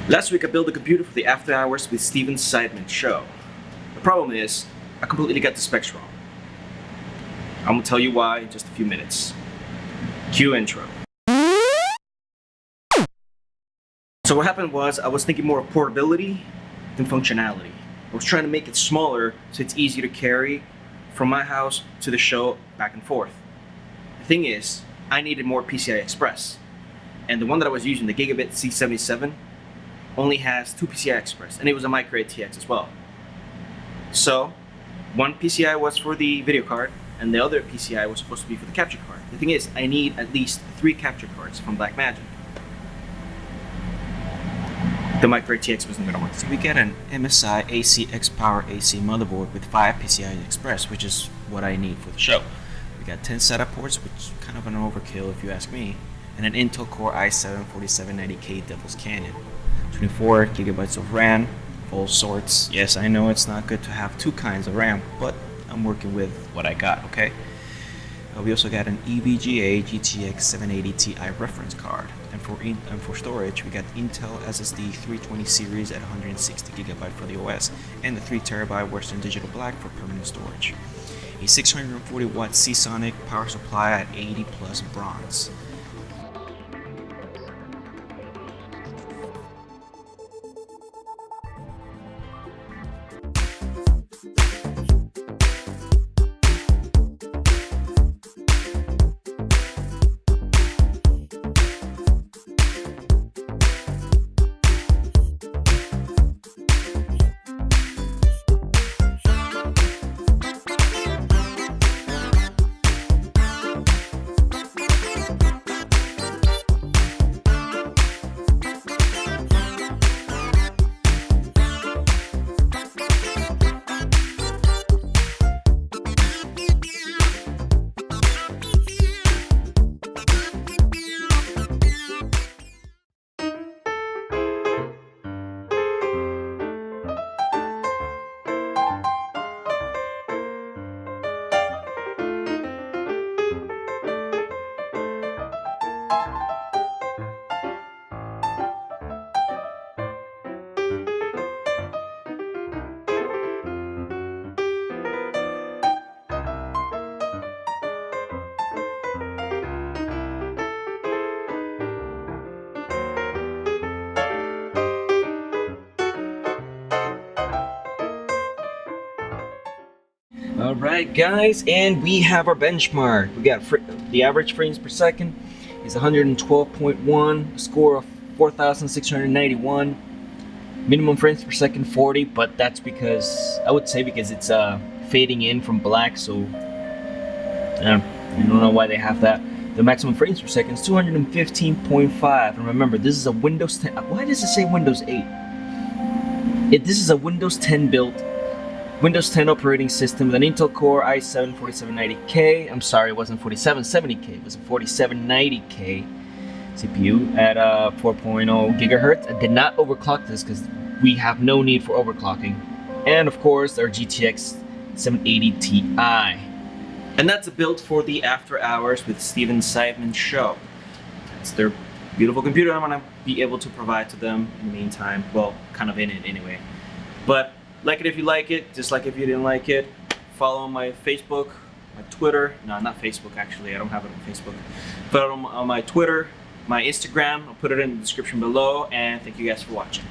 Last week I built a computer for the After Hours with Seidman show. The problem is, I completely got the specs wrong. I'm gonna tell you why in just a few minutes. Cue intro. So what happened was, I was thinking more of portability than functionality. I was trying to make it smaller so it's easier to carry from my house to the show back and forth. The thing is, I needed more PCI Express. And the one that I was using, the Gigabit C77, only has 2 PCI Express, and it was a micro ATX as well. So, one PCI was for the video card, and the other PCI was supposed to be for the capture card. The thing is, I need at least 3 capture cards from Blackmagic. The micro ATX wasn't gonna work. So we get an MSI AC X-Power AC motherboard with 5 PCI Express, which is what I need for the show. We got 10 SATA ports, which is kind of an overkill if you ask me, and an Intel Core i7-4790K Devil's Canyon. 24 gigabytes of RAM, all sorts. Yes, I know it's not good to have 2 kinds of RAM, but I'm working with what I got, okay? We also got an EVGA GTX 780 Ti reference card, and for storage, we got Intel SSD 320 series at 160 gigabyte for the OS, and the 3 terabyte Western Digital Black for permanent storage. A 640 watt Seasonic power supply at 80 plus bronze. Alright guys, and we have our benchmark. We got the average frames per second is 112.1, a score of 4,691. Minimum frames per second 40, but that's because, I would say because it's fading in from black, so I don't know why they have that. The maximum frames per second is 215.5, and remember, this is a Windows 10, why does it say Windows 8? This is a Windows 10 built Windows 10 operating system with an Intel Core i7-4790K. I'm sorry, it wasn't 4770K, it was a 4790K CPU at 4.0 gigahertz. I did not overclock this because we have no need for overclocking. And of course, our GTX 780 Ti. And that's a build for the After Hours with Seidman show. It's their beautiful computer I'm gonna be able to provide to them in the meantime. Well, kind of in it anyway. But like it if you like it, dislike if you didn't like it. Follow my Facebook, my Twitter. No, not Facebook actually, I don't have it on Facebook. Follow on my Twitter, my Instagram, I'll put it in the description below, and thank you guys for watching.